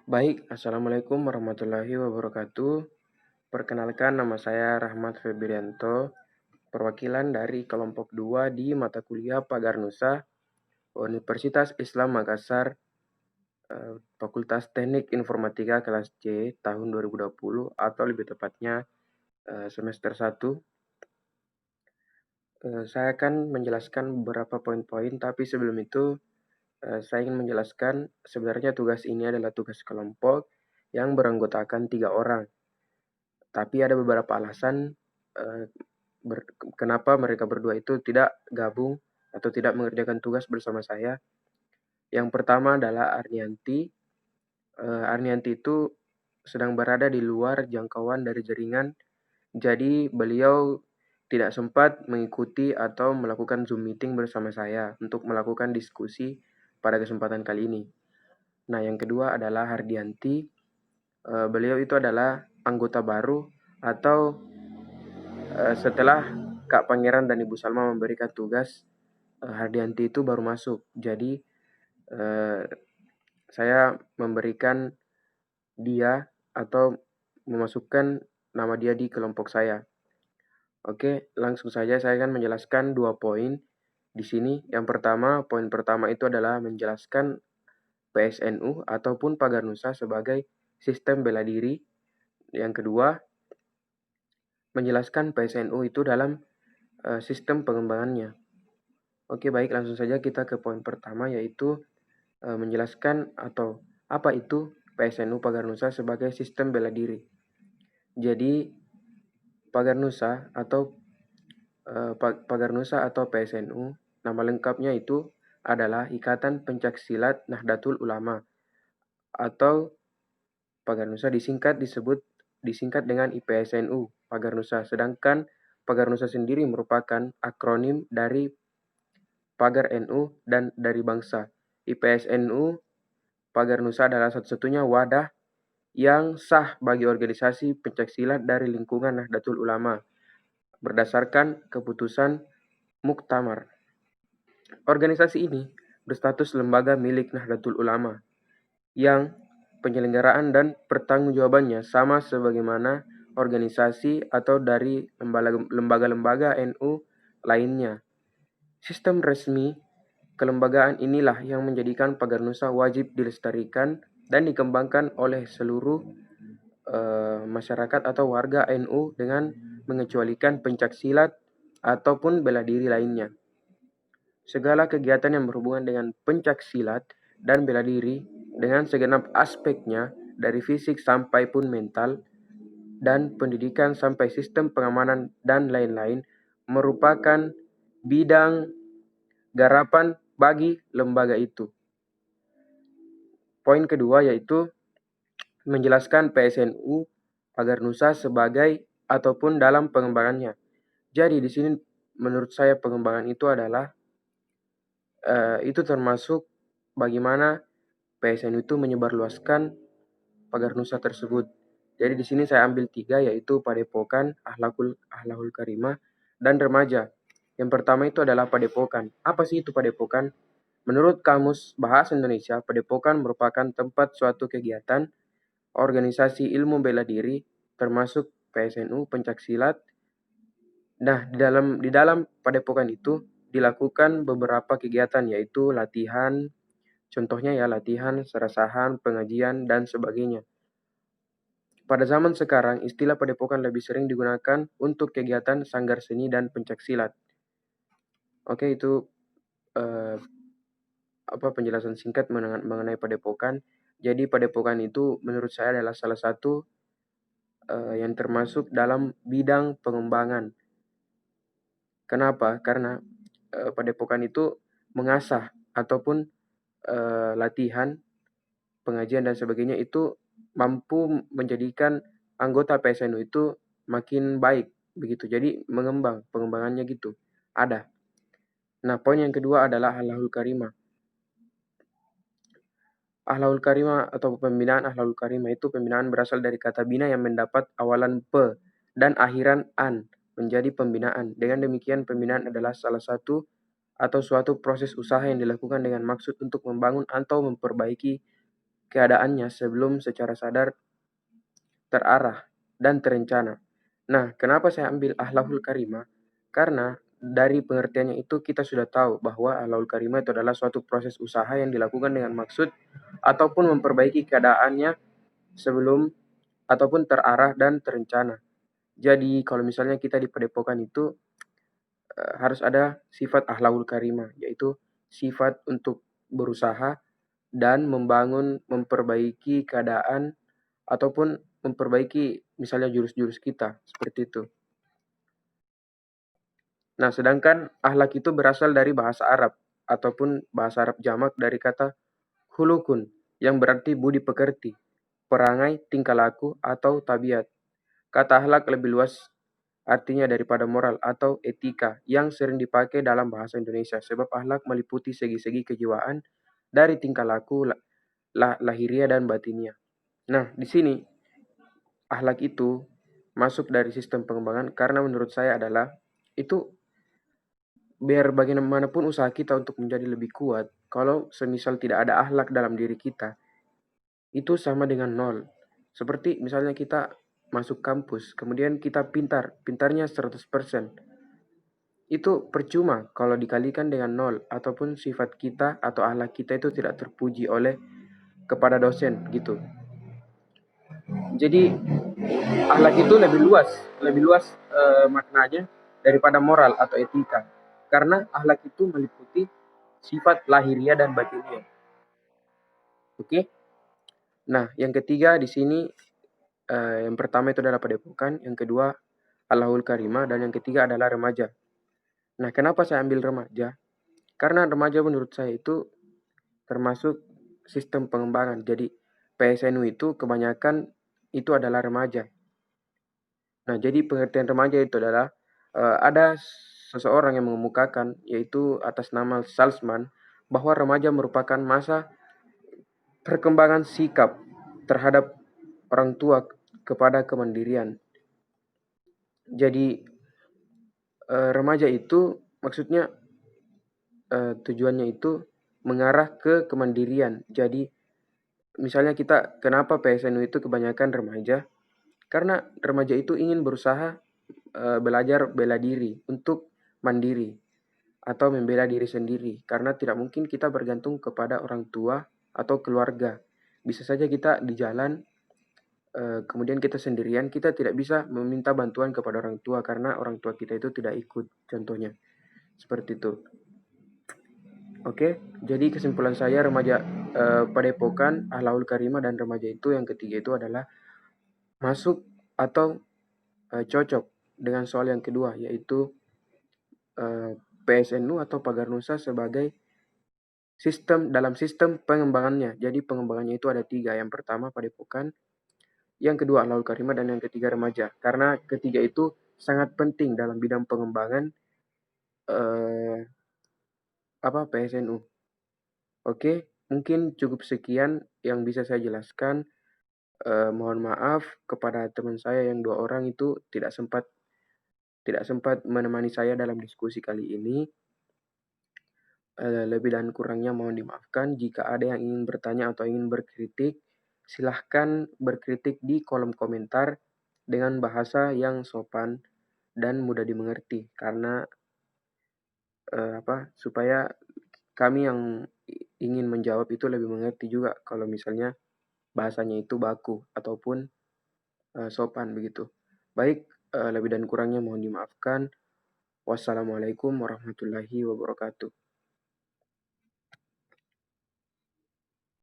Baik, Assalamualaikum warahmatullahi wabarakatuh. Perkenalkan, nama saya Rahmat Febrianto, perwakilan dari kelompok 2 di mata kuliah Pagar Nusa, Universitas Islam Makassar, Fakultas Teknik Informatika kelas C tahun 2020 atau lebih tepatnya semester 1. Saya akan menjelaskan beberapa poin-poin, tapi sebelum itu saya ingin menjelaskan sebenarnya tugas ini adalah tugas kelompok yang beranggotakan 3 orang. Tapi ada beberapa alasan eh, kenapa mereka berdua itu tidak gabung atau tidak mengerjakan tugas bersama saya. Yang pertama adalah Arnianti. Arnianti itu sedang berada di luar jangkauan dari jaringan, jadi beliau tidak sempat mengikuti atau melakukan Zoom meeting bersama saya untuk melakukan diskusi pada kesempatan kali ini. Nah, yang kedua adalah Hardianti. Beliau itu adalah anggota baru atau setelah Kak Pangeran dan Ibu Salma memberikan tugas, Hardianti itu baru masuk. Jadi eh, saya memberikan dia atau memasukkan nama dia di kelompok saya. Oke, langsung saja saya akan menjelaskan 2 poin di sini. Yang pertama, poin pertama itu adalah menjelaskan PSNU ataupun Pagar Nusa sebagai sistem bela diri. Yang kedua, menjelaskan PSNU itu dalam sistem pengembangannya. Oke, baik, langsung saja kita ke poin pertama, yaitu menjelaskan atau apa itu PSNU Pagar Nusa sebagai sistem bela diri. Jadi, Pagar Nusa atau Pagar Nusa atau PSNU, nama lengkapnya itu adalah Ikatan Pencaksilat Nahdlatul Ulama atau Pagar Nusa disingkat dengan IPSNU, Pagar Nusa. Sedangkan Pagar Nusa sendiri merupakan akronim dari Pagar NU dan dari bangsa. IPSNU Pagar Nusa adalah satu-satunya wadah yang sah bagi organisasi pencaksilat dari lingkungan Nahdlatul Ulama berdasarkan keputusan Muktamar. Organisasi ini berstatus lembaga milik Nahdlatul Ulama yang penyelenggaraan dan pertanggungjawabannya sama sebagaimana organisasi atau dari lembaga-lembaga NU lainnya. Sistem resmi kelembagaan inilah yang menjadikan Pagar Nusa wajib dilestarikan dan dikembangkan oleh seluruh masyarakat atau warga NU dengan mengecualikan pencaksilat ataupun bela diri lainnya. Segala kegiatan yang berhubungan dengan pencaksilat dan bela diri dengan segenap aspeknya dari fisik sampai pun mental dan pendidikan sampai sistem pengamanan dan lain-lain merupakan bidang garapan bagi lembaga itu. Poin kedua yaitu menjelaskan PSNU Pagar Nusa sebagai ataupun dalam pengembangannya. Jadi di sini menurut saya pengembangan itu adalah itu termasuk bagaimana PSNU itu menyebarluaskan Pagar Nusa tersebut. Jadi di sini saya ambil 3 yaitu Padepokan, Akhlakul Karimah, dan Remaja. Yang pertama itu adalah Padepokan. Apa sih itu Padepokan? Menurut Kamus Bahasa Indonesia, Padepokan merupakan tempat suatu kegiatan organisasi ilmu bela diri termasuk PSNU, pencaksilat. Nah, di dalam Padepokan itu dilakukan beberapa kegiatan yaitu latihan, contohnya ya latihan, serasahan, pengajian, dan sebagainya. Pada zaman sekarang, istilah padepokan lebih sering digunakan untuk kegiatan sanggar seni dan pencaksilat. Oke, itu eh, penjelasan singkat mengenai padepokan. Jadi padepokan itu menurut saya adalah salah satu yang termasuk dalam bidang pengembangan. Kenapa? Karena padepokan itu mengasah ataupun latihan, pengajian dan sebagainya itu mampu menjadikan anggota PSNU itu makin baik begitu. Jadi pengembangannya gitu. Ada. Nah, poin yang kedua adalah Akhlakul Karimah. Akhlakul Karimah atau pembinaan Akhlakul Karimah itu pembinaan berasal dari kata bina yang mendapat awalan pe dan akhiran an menjadi pembinaan. Dengan demikian pembinaan adalah salah satu atau suatu proses usaha yang dilakukan dengan maksud untuk membangun atau memperbaiki keadaannya sebelum secara sadar, terarah, dan terencana. Nah, kenapa saya ambil akhlakul karimah? Karena dari pengertiannya itu kita sudah tahu bahwa akhlakul karimah itu adalah suatu proses usaha yang dilakukan dengan maksud ataupun memperbaiki keadaannya sebelum ataupun terarah dan terencana. Jadi kalau misalnya kita di padepokan itu harus ada sifat akhlakul karimah, yaitu sifat untuk berusaha dan memperbaiki keadaan ataupun memperbaiki misalnya jurus-jurus kita, seperti itu. Nah, sedangkan akhlak itu berasal dari bahasa Arab ataupun bahasa Arab jamak dari kata hulukun yang berarti budi pekerti, perangai, tingkah laku, atau tabiat. Kata akhlak lebih luas artinya daripada moral atau etika yang sering dipakai dalam bahasa Indonesia sebab akhlak meliputi segi-segi kejiwaan dari tingkah laku, lahiriah dan batinia. Nah, di sini akhlak itu masuk dari sistem pengembangan karena menurut saya adalah itu biar bagaimanapun usaha kita untuk menjadi lebih kuat, kalau semisal tidak ada akhlak dalam diri kita, itu sama dengan nol. Seperti misalnya kita masuk kampus, kemudian kita pintarnya 100%. Itu percuma kalau dikalikan dengan nol, ataupun sifat kita atau akhlak kita itu tidak terpuji oleh kepada dosen gitu. Jadi akhlak itu lebih luas maknanya daripada moral atau etika. Karena akhlak itu meliputi sifat lahiriah dan batiniah. Oke? Nah, yang ketiga di sini yang pertama itu adalah padepokan, yang kedua Allahul Karimah, dan yang ketiga adalah remaja. Nah, kenapa saya ambil remaja? Karena remaja menurut saya itu termasuk sistem pengembangan. Jadi PSNU itu kebanyakan itu adalah remaja. Nah, jadi pengertian remaja itu adalah ada seseorang yang mengemukakan, yaitu atas nama Salzman, bahwa remaja merupakan masa perkembangan sikap terhadap orang tua kepada kemandirian. Jadi remaja itu maksudnya tujuannya itu mengarah ke kemandirian. Jadi misalnya kita kenapa PSNU itu kebanyakan remaja? Karena remaja itu ingin berusaha belajar bela diri untuk mandiri atau membela diri sendiri karena tidak mungkin kita bergantung kepada orang tua atau keluarga. Bisa saja kita di jalan kemudian kita sendirian, kita tidak bisa meminta bantuan kepada orang tua karena orang tua kita itu tidak ikut, contohnya. Seperti itu. Oke, jadi kesimpulan saya remaja padepokan, akhlakul karimah, dan remaja itu yang ketiga itu adalah masuk atau cocok dengan soal yang kedua, yaitu PSNU atau Pagar Nusa sebagai dalam sistem pengembangannya. Jadi pengembangannya itu ada tiga. Yang pertama padepokan, yang kedua akhlakul karimah, dan yang ketiga remaja. Karena ketiga itu sangat penting dalam bidang pengembangan PSNU. Oke, mungkin cukup sekian yang bisa saya jelaskan. Mohon maaf kepada teman saya yang 2 orang itu tidak sempat menemani saya dalam diskusi kali ini. Lebih dan kurangnya mohon dimaafkan. Jika ada yang ingin bertanya atau ingin berkritik, silahkan berkritik di kolom komentar dengan bahasa yang sopan dan mudah dimengerti. Karena supaya kami yang ingin menjawab itu lebih mengerti juga kalau misalnya bahasanya itu baku ataupun sopan begitu. Baik, lebih dan kurangnya mohon dimaafkan. Wassalamualaikum warahmatullahi wabarakatuh.